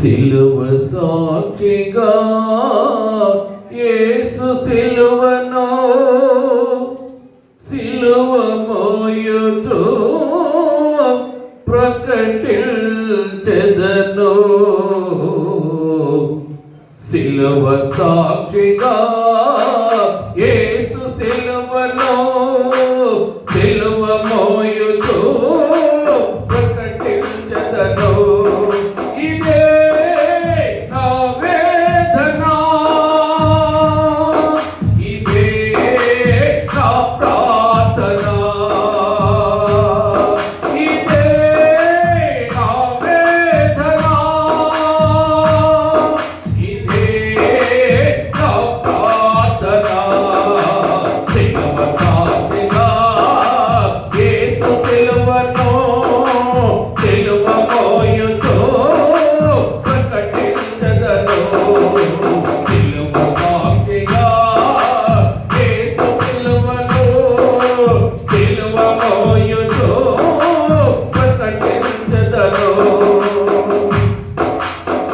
సిలువ సాక్షిగా యేసు సిలువను సిలువ మోయుచు ప్రకటించెదను. సిలువ సాక్షిగా యేసు సిలువను సిలువ మోయుచు ప్రకటించెదను. ఇదే నా వేదన, ఇదే నా ప్రార్థన, ఇదే నా వేదన, ఇదే నా ప్రార్థన. సిలువ సాక్షిగా యేసు సిలువను సిలువ మోయుచు ప్రకటించెదను. సిలువ సాక్షిగా యేసు సిలువను సిలువ మోయుచు ప్రకటించెదను.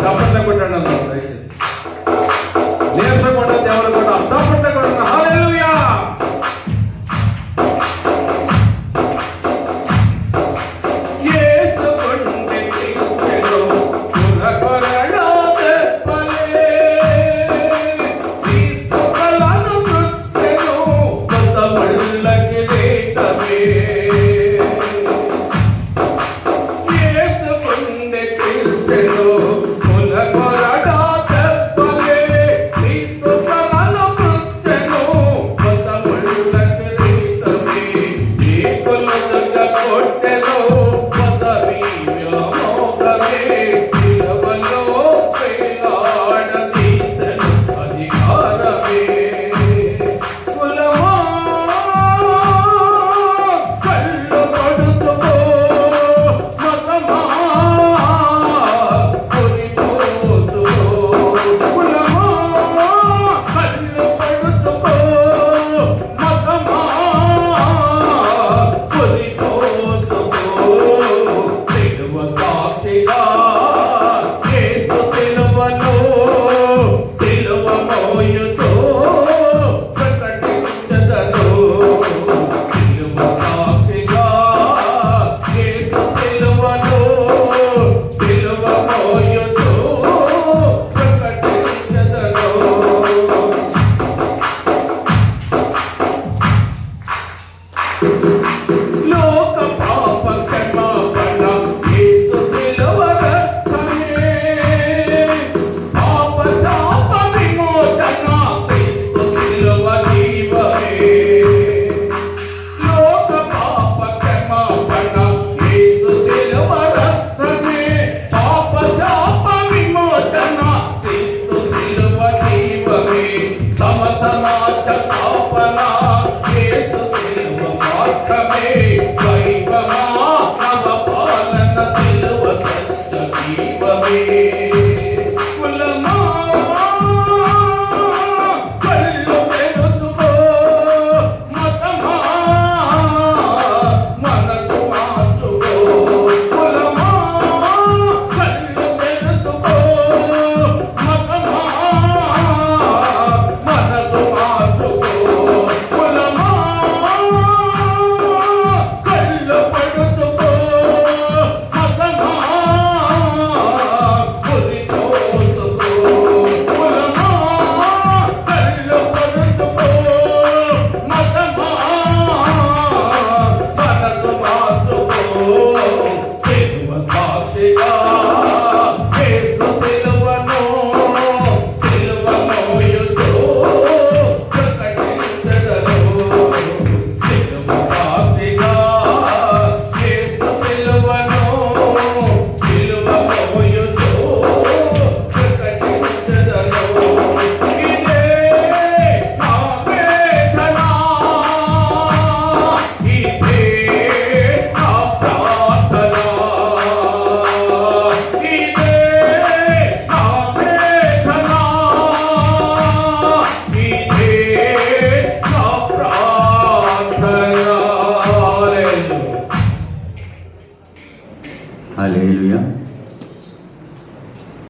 చప్పట్లు కొట్టండి అందరూ దయచేసి. నీరసం కొట్టండి, ఎవరు కూడా చప్పట్లు కొట్టండి. హల్లెలూయా. యేసు గుండె తీర్చెను పునఃకొరడా తెప్పలే, తీర్చుకలను మృత్తెను కొత్త ముళ్ళ కిరీటమే. యేసు గుండె తీర్చెను పునఃకొరడా తెప్పలే, తీర్చుకలను మృత్తెను కొత్త ముళ్ళ కిరీటమే. తీర్పులు కొట్టెను పదవి వ్యామోహమే, సిలువలో వేలాడదీసెను అధికారమే. కులమా కళ్ళు పడుతుకో, మతమా కొనిపోతుకో. కులమా కళ్ళు పడుతుకో, మతమా కొనిపోతుకో. సిలువ సాక్షిగా యేసు సిలువను సిలువ మోయుచు ప్రకటించెదను. సిలువ సాక్షిగా యేసు సిలువను సిలువ మోయుచు ప్రకటించెదను. లోక పాప క్షమాపణ యేసు సిలువ రక్తమే, పాప శాప విమోచన క్రీస్తు సిలువ జీవమే. లోక పాప క్షమాపణ యేసు సిలువ రక్తమే, పాప శాప విమోచన క్రీస్తు సిలువ జీవమే. సమసమాజ స్థాపన యేసు సిలువ మార్గమే. దైవమా నవ పాలన సిలువ సత్య జీవమే. కులమా కళ్ళు తెరుచుకో, మతమా మనసు మార్చుకో. కులమా కళ్ళు తెరుచుకో, మతమా మనసు మార్చుకో. కులమా కళ్ళు పడుతుకో, మతమా కొనిపోతుకో. కులమా కళ్ళు పడుతుకో, మతమా మనసు మార్చుకో. సిలువ సాక్షిగా యేసు సిలువను సిలువ మోయుచు ప్రకటించెదను. సిలువ సాక్షిగా యేసు సిలువను సిలువ మోయుచు ప్రకటించెదను. ఇదే నా వేదన, ఇదే నా ప్రార్థన, ఇదే నా వేదన, ఇదే నా ప్రార్థన. హల్లెలూయా.